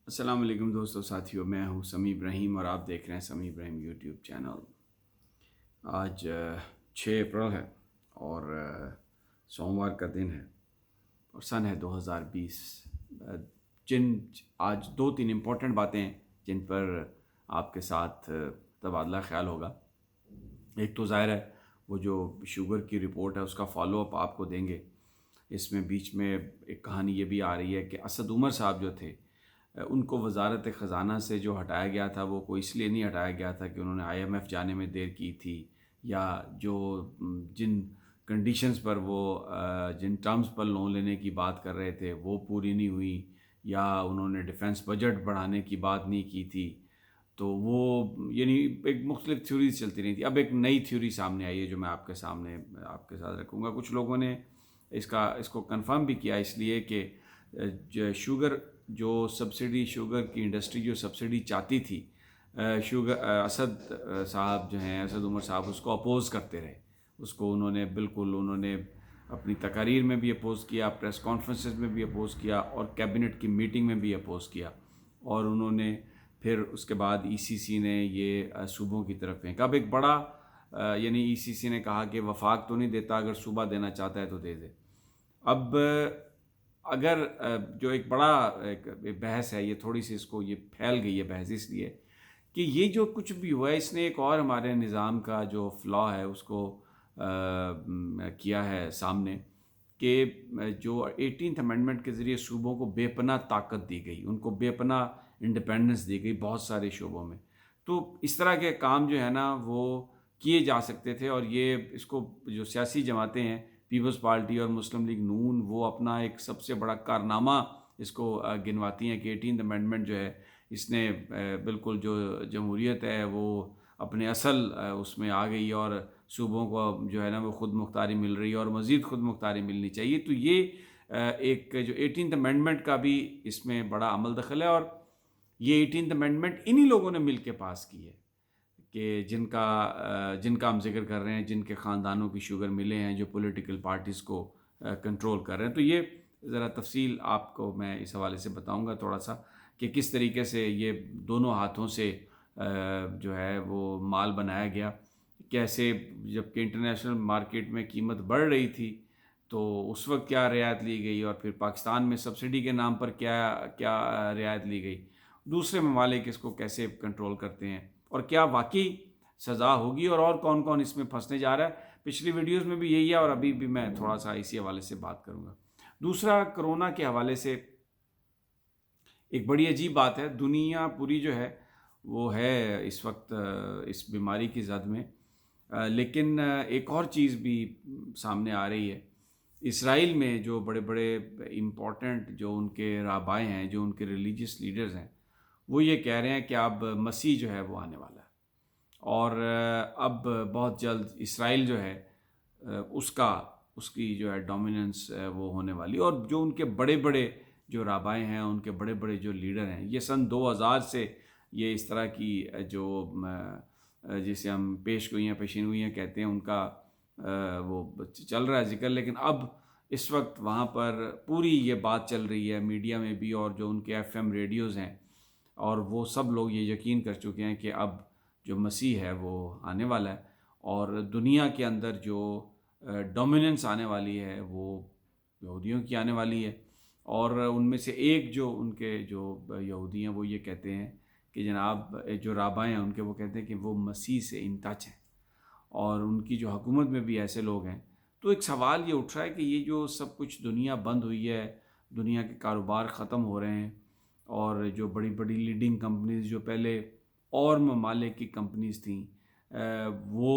السلام علیکم دوستو ساتھیوں، میں ہوں سمیع ابراہیم اور آپ دیکھ رہے ہیں سمیع ابراہیم یوٹیوب چینل۔ آج 6 اپریل ہے اور سوموار کا دن ہے اور سن ہے 2020۔ جن آج 2-3 امپورٹنٹ باتیں ہیں جن پر آپ کے ساتھ تبادلہ خیال ہوگا۔ ایک تو ظاہر ہے وہ جو شوگر کی رپورٹ ہے اس کا فالو اپ آپ کو دیں گے۔ اس میں بیچ میں ایک کہانی یہ بھی آ رہی ہے کہ اسد عمر صاحب جو تھے ان کو وزارت خزانہ سے جو ہٹایا گیا تھا وہ کوئی اس لیے نہیں ہٹایا گیا تھا کہ انہوں نے IMF جانے میں دیر کی تھی، یا جو جن کنڈیشنز پر وہ جن ٹرمز پر لون لینے کی بات کر رہے تھے وہ پوری نہیں ہوئی، یا انہوں نے ڈیفنس بجٹ بڑھانے کی بات نہیں کی تھی، تو وہ یعنی ایک مختلف تھیوریز چلتی رہی تھی۔ اب ایک نئی تھیوری سامنے آئی ہے جو میں آپ کے سامنے آپ کے ساتھ رکھوں گا۔ کچھ لوگوں نے اس کو کنفرم بھی کیا، اس لیے کہ شوگر جو سبسڈی، شوگر کی انڈسٹری جو سبسڈی چاہتی تھی، شوگر اسد صاحب جو ہیں، اسد عمر صاحب اس کو اپوز کرتے رہے۔ اس کو انہوں نے اپنی تقاریر میں بھی اپوز کیا، پریس کانفرنسز میں بھی اپوز کیا، اور کیبنٹ کی میٹنگ میں بھی اپوز کیا، اور انہوں نے پھر اس کے بعد ECC نے یہ صوبوں کی طرف پھینکا۔ اب ایک بڑا یعنی ECC نے کہا کہ وفاق تو نہیں دیتا، اگر صوبہ دینا چاہتا ہے تو دے دے۔ اب اگر جو ایک بڑا ایک بحث ہے، یہ تھوڑی سی اس کو یہ پھیل گئی ہے بحث اس لیے کہ یہ جو کچھ بھی ہوا ہے اس نے ایک اور ہمارے نظام کا جو فلا ہے اس کو کیا ہے سامنے، کہ جو 18th امینڈمنٹ کے ذریعے صوبوں کو بے پناہ طاقت دی گئی، ان کو بے پناہ انڈیپینڈنس دی گئی بہت سارے شعبوں میں۔ تو اس طرح کے کام جو ہے نا وہ کیے جا سکتے تھے، اور یہ اس کو جو سیاسی جماعتیں ہیں، پیپلز پارٹی اور مسلم لیگ نون، وہ اپنا ایک سب سے بڑا کارنامہ اس کو گنواتی ہیں کہ 18th امینڈمنٹ جو ہے اس نے بالکل جو جمہوریت ہے وہ اپنے اصل اس میں آ گئی، اور صوبوں کو جو ہے نا وہ خود مختاری مل رہی ہے اور مزید خود مختاری ملنی چاہیے۔ تو یہ ایک جو 18th امینڈمنٹ کا بھی اس میں بڑا عمل دخل ہے، اور یہ 18th امینڈمنٹ انہی لوگوں نے مل کے پاس کی ہے کہ جن کا ہم ذکر کر رہے ہیں، جن کے خاندانوں کی شوگر ملیں ہیں، جو پولیٹیکل پارٹیز کو کنٹرول کر رہے ہیں۔ تو یہ ذرا تفصیل آپ کو میں اس حوالے سے بتاؤں گا تھوڑا سا کہ کس طریقے سے یہ دونوں ہاتھوں سے جو ہے وہ مال بنایا گیا، کیسے جب کہ انٹرنیشنل مارکیٹ میں قیمت بڑھ رہی تھی تو اس وقت کیا رعایت لی گئی، اور پھر پاکستان میں سبسڈی کے نام پر کیا رعایت لی گئی، دوسرے ممالک اس کو کیسے کنٹرول کرتے ہیں، اور کیا واقعی سزا ہوگی، اور کون کون اس میں پھنسنے جا رہا ہے۔ پچھلی ویڈیوز میں بھی یہی ہے، اور ابھی بھی میں تھوڑا سا اسی حوالے سے بات کروں گا۔ دوسرا، کرونا کے حوالے سے ایک بڑی عجیب بات ہے، دنیا پوری جو ہے وہ ہے اس وقت اس بیماری کی زد میں، لیکن ایک اور چیز بھی سامنے آ رہی ہے۔ اسرائیل میں جو بڑے بڑے امپورٹنٹ جو ان کے رہبائے ہیں، جو ان کے ریلیجیس لیڈرز ہیں، وہ یہ کہہ رہے ہیں کہ اب مسیح جو ہے وہ آنے والا ہے، اور اب بہت جلد اسرائیل جو ہے اس کی جو ہے ڈومیننس وہ ہونے والی، اور جو ان کے بڑے بڑے جو رہبائے ہیں، ان کے بڑے بڑے جو لیڈر ہیں، یہ سن 2000 سے یہ اس طرح کی جو جسے ہم پیشین گوئیاں کہتے ہیں ان کا وہ چل رہا ہے ذکر، لیکن اب اس وقت وہاں پر پوری یہ بات چل رہی ہے میڈیا میں بھی، اور جو ان کے FM ریڈیوز ہیں، اور وہ سب لوگ یہ یقین کر چکے ہیں کہ اب جو مسیح ہے وہ آنے والا ہے، اور دنیا کے اندر جو ڈومیننس آنے والی ہے وہ یہودیوں کی آنے والی ہے۔ اور ان میں سے ایک جو ان کے جو یہودی ہیں وہ یہ کہتے ہیں کہ جناب جو رابع ہیں ان کے، وہ کہتے ہیں کہ وہ مسیح سے ان ٹچ ہیں، اور ان کی جو حکومت میں بھی ایسے لوگ ہیں۔ تو ایک سوال یہ اٹھ رہا ہے کہ یہ جو سب کچھ دنیا بند ہوئی ہے، دنیا کے کاروبار ختم ہو رہے ہیں، اور جو بڑی بڑی لیڈنگ کمپنیز جو پہلے اور ممالک کی کمپنیز تھیں، وہ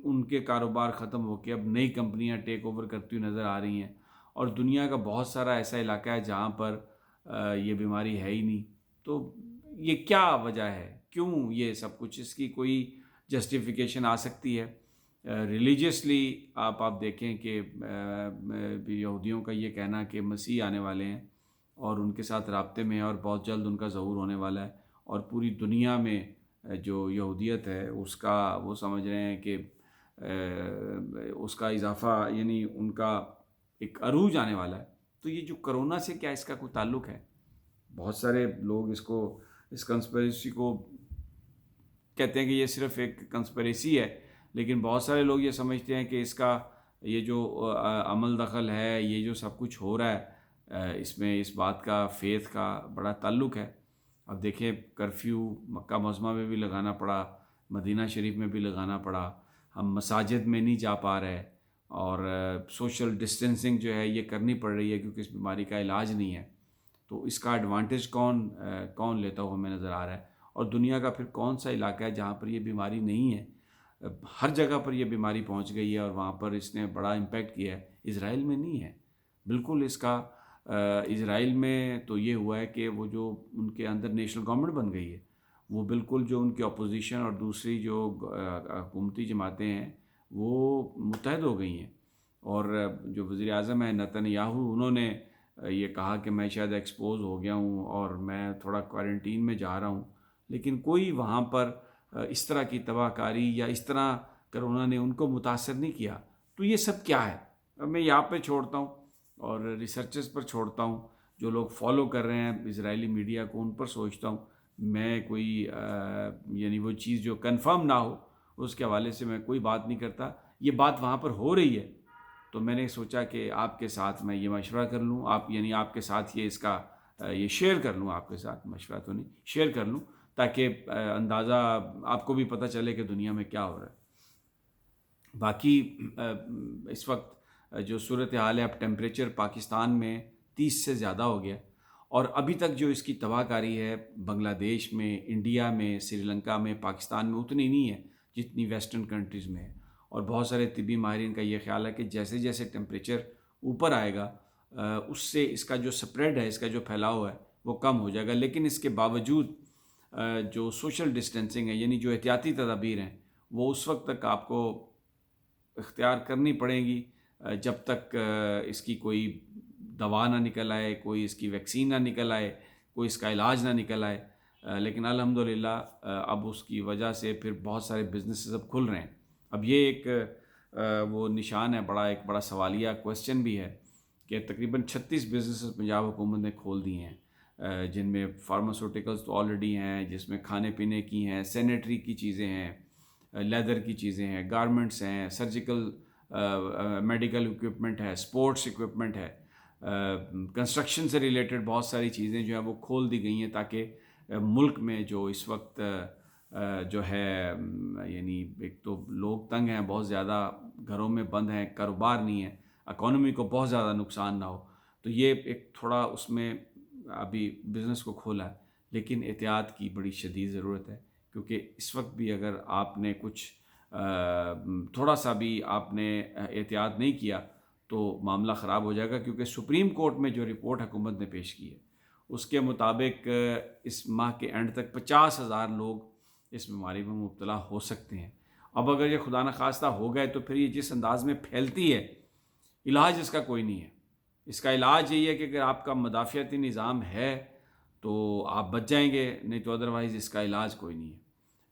ان کے کاروبار ختم ہو کے اب نئی کمپنیاں ٹیک اوور کرتی ہوئی نظر آ رہی ہیں، اور دنیا کا بہت سارا ایسا علاقہ ہے جہاں پر یہ بیماری ہے ہی نہیں۔ تو یہ کیا وجہ ہے، کیوں یہ سب کچھ، اس کی کوئی جسٹیفیکیشن آ سکتی ہے؟ ریلیجیسلی آپ دیکھیں کہ یہودیوں کا یہ کہنا کہ مسیح آنے والے ہیں اور ان کے ساتھ رابطے میں ہیں، اور بہت جلد ان کا ظہور ہونے والا ہے، اور پوری دنیا میں جو یہودیت ہے اس کا وہ سمجھ رہے ہیں کہ اس کا اضافہ، یعنی ان کا ایک عروج آنے والا ہے۔ تو یہ جو کرونا سے کیا اس کا کوئی تعلق ہے؟ بہت سارے لوگ اس کنسپریسی کو کہتے ہیں کہ یہ صرف ایک کنسپریسی ہے، لیکن بہت سارے لوگ یہ سمجھتے ہیں کہ اس کا یہ جو عمل دخل ہے، یہ جو سب کچھ ہو رہا ہے، اس میں اس بات کا فیتھ کا بڑا تعلق ہے۔ اب دیکھیں کرفیو مکہ معظمہ میں بھی لگانا پڑا، مدینہ شریف میں بھی لگانا پڑا، ہم مساجد میں نہیں جا پا رہے، اور سوشل ڈسٹینسنگ جو ہے یہ کرنی پڑ رہی ہے کیونکہ اس بیماری کا علاج نہیں ہے۔ تو اس کا ایڈوانٹیج کون لیتا ہوا ہمیں نظر آ رہا ہے؟ اور دنیا کا پھر کون سا علاقہ ہے جہاں پر یہ بیماری نہیں ہے؟ ہر جگہ پر یہ بیماری پہنچ گئی ہے اور وہاں پر اس نے بڑا امپیکٹ کیا ہے۔ اسرائیل میں نہیں ہے بالکل اس کا۔ اسرائیل میں تو یہ ہوا ہے کہ وہ جو ان کے اندر نیشنل گورنمنٹ بن گئی ہے، وہ بالکل جو ان کی اپوزیشن اور دوسری جو حکومتی جماعتیں ہیں وہ متحد ہو گئی ہیں، اور جو وزیر اعظم ہیں نتن یاہو، انہوں نے یہ کہا کہ میں شاید ایکسپوز ہو گیا ہوں اور میں تھوڑا کوارنٹین میں جا رہا ہوں، لیکن کوئی وہاں پر اس طرح کی تباہ کاری یا اس طرح کرونا نے ان کو متاثر نہیں کیا۔ تو یہ سب کیا ہے؟ اب میں یہاں پہ چھوڑتا ہوں اور ریسرچز پر چھوڑتا ہوں، جو لوگ فالو کر رہے ہیں اسرائیلی میڈیا کو ان پر سوچتا ہوں۔ میں کوئی یعنی وہ چیز جو کنفرم نہ ہو اس کے حوالے سے میں کوئی بات نہیں کرتا۔ یہ بات وہاں پر ہو رہی ہے تو میں نے سوچا کہ آپ کے ساتھ میں یہ مشورہ کر لوں، آپ کے ساتھ یہ یہ شیئر کر لوں، آپ کے ساتھ مشورہ تو نہیں، شیئر کر لوں، تاکہ اندازہ آپ کو بھی پتہ چلے کہ دنیا میں کیا ہو رہا ہے۔ باقی اس وقت جو صورتحال ہے، اب ٹیمپریچر پاکستان میں 30 سے زیادہ ہو گیا، اور ابھی تک جو اس کی تباہ کاری ہے بنگلہ دیش میں، انڈیا میں، سری لنکا میں، پاکستان میں اتنی نہیں ہے جتنی ویسٹرن کنٹریز میں ہے۔ اور بہت سارے طبی ماہرین کا یہ خیال ہے کہ جیسے جیسے ٹیمپریچر اوپر آئے گا اس سے اس کا جو سپریڈ ہے، اس کا جو پھیلاؤ ہے وہ کم ہو جائے گا، لیکن اس کے باوجود جو سوشل ڈسٹینسنگ ہے، یعنی جو احتیاطی تدابیر ہیں، وہ اس وقت تک آپ کو اختیار کرنی پڑیں گی جب تک اس کی کوئی دوا نہ نکل آئے، کوئی اس کی ویکسین نہ نکل آئے، کوئی اس کا علاج نہ نکل آئے۔ لیکن الحمدللہ اب اس کی وجہ سے پھر بہت سارے بزنسز اب کھل رہے ہیں۔ اب یہ ایک وہ نشان ہے، ایک بڑا سوالیہ کویسچن بھی ہے کہ تقریباً 36 بزنسز پنجاب حکومت نے کھول دیے ہیں، جن میں فارماسوٹیکلز تو آلریڈی ہیں، جس میں کھانے پینے کی ہیں، سینیٹری کی چیزیں ہیں، لیدر کی چیزیں ہیں، گارمنٹس ہیں، سرجیکل میڈیکل اکوپمنٹ ہے، سپورٹس اکوپمنٹ ہے، کنسٹرکشن سے ریلیٹڈ بہت ساری چیزیں جو ہیں وہ کھول دی گئی ہیں، تاکہ ملک میں جو اس وقت جو ہے یعنی ایک تو لوگ تنگ ہیں، بہت زیادہ گھروں میں بند ہیں، کاروبار نہیں ہے، اکانومی کو بہت زیادہ نقصان نہ ہو، تو یہ ایک تھوڑا اس میں ابھی بزنس کو کھولا ہے، لیکن احتیاط کی بڑی شدید ضرورت ہے، کیونکہ اس وقت بھی اگر آپ نے کچھ تھوڑا سا بھی آپ نے احتیاط نہیں کیا تو معاملہ خراب ہو جائے گا، کیونکہ سپریم کورٹ میں جو رپورٹ حکومت نے پیش کی ہے اس کے مطابق اس ماہ کے اینڈ تک 50,000 لوگ اس بیماری میں مبتلا ہو سکتے ہیں۔ اب اگر یہ خدا نخواستہ ہو گئے تو پھر یہ جس انداز میں پھیلتی ہے، علاج اس کا کوئی نہیں ہے۔ اس کا علاج یہی ہے کہ اگر آپ کا مدافعتی نظام ہے تو آپ بچ جائیں گے، نہیں تو ادروائز اس کا علاج کوئی نہیں ہے۔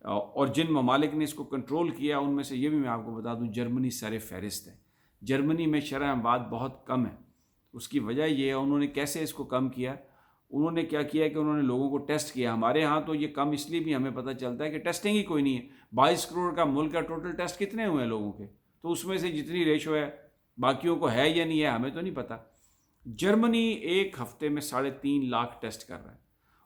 اور جن ممالک نے اس کو کنٹرول کیا ان میں سے یہ بھی میں آپ کو بتا دوں، جرمنی سر فہرست ہے۔ جرمنی میں شرح اموات بہت کم ہے، اس کی وجہ یہ ہے انہوں نے کیسے اس کو کم کیا۔ انہوں نے کیا کیا کہ انہوں نے لوگوں کو ٹیسٹ کیا۔ ہمارے ہاں تو یہ کم اس لیے بھی ہمیں پتہ چلتا ہے کہ ٹیسٹنگ ہی کوئی نہیں ہے۔ 22 کروڑ کا ملک کا ٹوٹل ٹیسٹ کتنے ہوئے ہیں لوگوں کے، تو اس میں سے جتنی ریشو ہے باقیوں کو ہے یا نہیں ہے ہمیں تو نہیں پتہ۔ جرمنی ایک ہفتے میں 3.5 لاکھ ٹیسٹ کر رہا ہے۔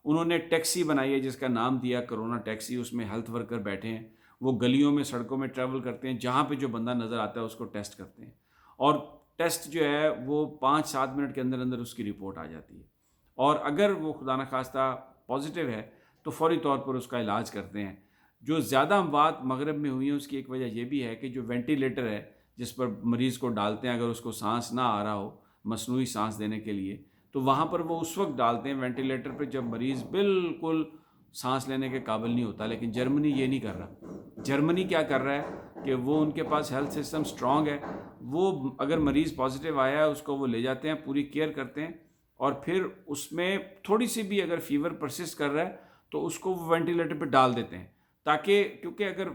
انہوں نے ٹیکسی بنائی ہے جس کا نام دیا کرونا ٹیکسی، اس میں ہیلتھ ورکر بیٹھے ہیں، وہ گلیوں میں سڑکوں میں ٹریول کرتے ہیں، جہاں پہ جو بندہ نظر آتا ہے اس کو ٹیسٹ کرتے ہیں، اور ٹیسٹ جو ہے وہ 5-7 منٹ کے اندر اندر اس کی رپورٹ آ جاتی ہے، اور اگر وہ خدا نخواستہ پازیٹیو ہے تو فوری طور پر اس کا علاج کرتے ہیں۔ جو زیادہ اموات مغرب میں ہوئی ہیں اس کی ایک وجہ یہ بھی ہے کہ جو وینٹیلیٹر ہے جس پر مریض کو ڈالتے ہیں، اگر اس کو سانس نہ آ رہا ہو مصنوعی سانس دینے کے لیے، تو وہاں پر وہ اس وقت ڈالتے ہیں وینٹیلیٹر پہ جب مریض بالکل سانس لینے کے قابل نہیں ہوتا۔ لیکن جرمنی یہ نہیں کر رہا۔ جرمنی کیا کر رہا ہے کہ وہ ان کے پاس ہیلتھ سسٹم سٹرانگ ہے، وہ اگر مریض پازیٹیو آیا ہے اس کو وہ لے جاتے ہیں، پوری کیئر کرتے ہیں، اور پھر اس میں تھوڑی سی بھی اگر فیور پرسسٹ کر رہا ہے تو اس کو وہ وینٹیلیٹر پہ ڈال دیتے ہیں، تاکہ کیونکہ اگر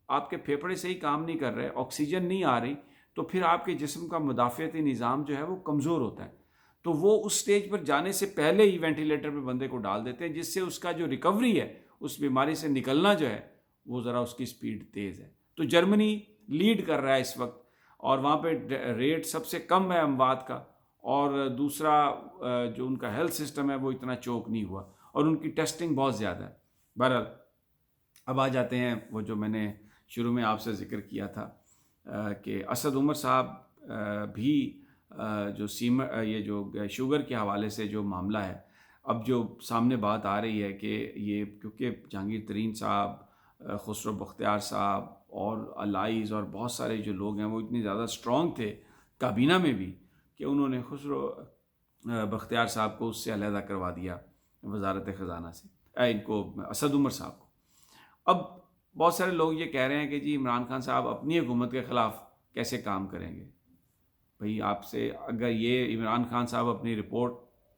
آپ کے پھیپھڑے صحیح کام نہیں کر رہے، آکسیجن نہیں آ رہی، تو پھر آپ کے جسم کا مدافعتی نظام جو ہے وہ کمزور ہوتا ہے۔ تو وہ اس سٹیج پر جانے سے پہلے ہی وینٹیلیٹر پہ بندے کو ڈال دیتے ہیں، جس سے اس کا جو ریکوری ہے، اس بیماری سے نکلنا جو ہے وہ ذرا اس کی سپیڈ تیز ہے۔ تو جرمنی لیڈ کر رہا ہے اس وقت، اور وہاں پہ ریٹ سب سے کم ہے اموات کا، اور دوسرا جو ان کا ہیلتھ سسٹم ہے وہ اتنا چوک نہیں ہوا، اور ان کی ٹیسٹنگ بہت زیادہ ہے۔ بہرحال اب آ جاتے ہیں وہ جو میں نے شروع میں آپ سے ذکر کیا تھا کہ اسد عمر صاحب بھی جو یہ جو شوگر کے حوالے سے جو معاملہ ہے، اب جو سامنے بات آ رہی ہے کہ یہ کیونکہ جہانگیر ترین صاحب، خسرو بختیار صاحب اور علائز اور بہت سارے جو لوگ ہیں وہ اتنے زیادہ اسٹرانگ تھے کابینہ میں بھی، کہ انہوں نے خسرو بختیار صاحب کو اس سے علیحدہ کروا دیا وزارت خزانہ سے، ان کو اسد عمر صاحب کو۔ اب بہت سارے لوگ یہ کہہ رہے ہیں کہ جی عمران خان صاحب اپنی حکومت کے خلاف کیسے کام کریں گے؟ بھئی آپ سے اگر یہ عمران خان صاحب اپنی رپورٹ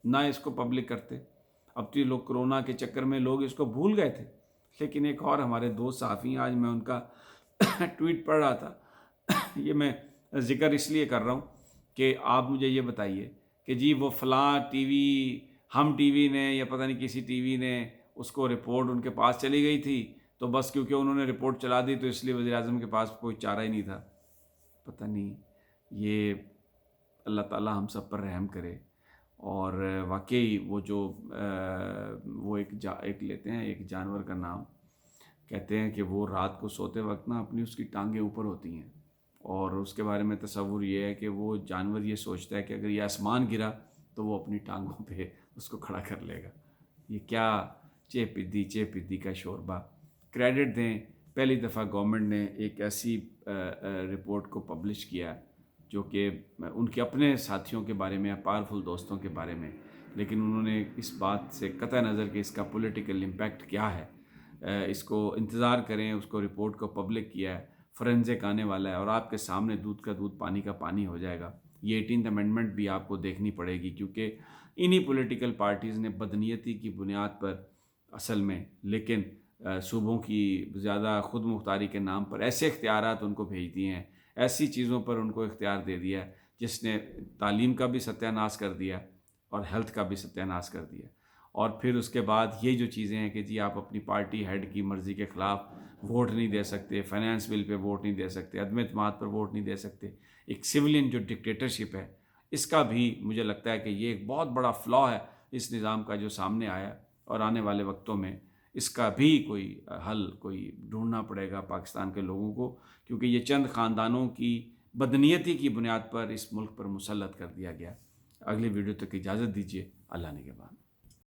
نہ اس کو پبلک کرتے، اب تو یہ لوگ کرونا کے چکر میں لوگ اس کو بھول گئے تھے، لیکن ایک اور ہمارے دوست صحافی ہیں، آج میں ان کا ٹویٹ پڑھ رہا تھا، یہ میں ذکر اس لیے کر رہا ہوں کہ آپ مجھے یہ بتائیے کہ جی وہ فلاں ٹی وی، ہم ٹی وی نے یا پتہ نہیں کسی ٹی وی نے اس کو رپورٹ ان کے پاس چلی گئی تھی، تو بس کیونکہ انہوں نے رپورٹ چلا دی تو اس لیے وزیر اعظم کے پاس کوئی چارہ ہی نہیں تھا۔ پتہ نہیں، یہ اللہ تعالی ہم سب پر رحم کرے۔ اور واقعی وہ جو وہ ایک لیتے ہیں ایک جانور کا نام، کہتے ہیں کہ وہ رات کو سوتے وقت نا اپنی اس کی ٹانگیں اوپر ہوتی ہیں، اور اس کے بارے میں تصور یہ ہے کہ وہ جانور یہ سوچتا ہے کہ اگر یہ آسمان گرا تو وہ اپنی ٹانگوں پہ اس کو کھڑا کر لے گا۔ یہ کیا چے پدی کا شوربہ! کریڈٹ دیں، پہلی دفعہ گورنمنٹ نے ایک ایسی رپورٹ کو پبلش کیا جو کہ ان کے اپنے ساتھیوں کے بارے میں، پاورفل دوستوں کے بارے میں، لیکن انہوں نے اس بات سے قطع نظر کہ اس کا پولیٹیکل امپیکٹ کیا ہے، اس کو انتظار کریں، اس کو رپورٹ کو پبلک کیا ہے، فورینزک آنے والا ہے، اور آپ کے سامنے دودھ کا دودھ پانی کا پانی ہو جائے گا۔ یہ 18th امینڈمنٹ بھی آپ کو دیکھنی پڑے گی، کیونکہ انہی پولیٹیکل پارٹیز نے بدنیتی کی بنیاد پر اصل میں، لیکن صوبوں کی زیادہ خود مختاری کے نام پر ایسے اختیارات ان کو بھیج دیے ہیں، ایسی چیزوں پر ان کو اختیار دے دیا ہے جس نے تعلیم کا بھی ستیہ ناش کر دیا اور ہیلتھ کا بھی ستیہ ناش کر دیا۔ اور پھر اس کے بعد یہ جو چیزیں ہیں کہ جی آپ اپنی پارٹی ہیڈ کی مرضی کے خلاف ووٹ نہیں دے سکتے، فائنانس بل پہ ووٹ نہیں دے سکتے، عدم اعتماد پر ووٹ نہیں دے سکتے، ایک سویلین جو ڈکٹیٹرشپ ہے، اس کا بھی مجھے لگتا ہے کہ یہ ایک بہت بڑا فلا ہے اس نظام کا جو سامنے آیا، اور آنے والے وقتوں میں اس کا بھی کوئی حل کوئی ڈھونڈنا پڑے گا پاکستان کے لوگوں کو، کیونکہ یہ چند خاندانوں کی بدنیتی کی بنیاد پر اس ملک پر مسلط کر دیا گیا۔ اگلی ویڈیو تک اجازت دیجیے، اللہ نگہبان۔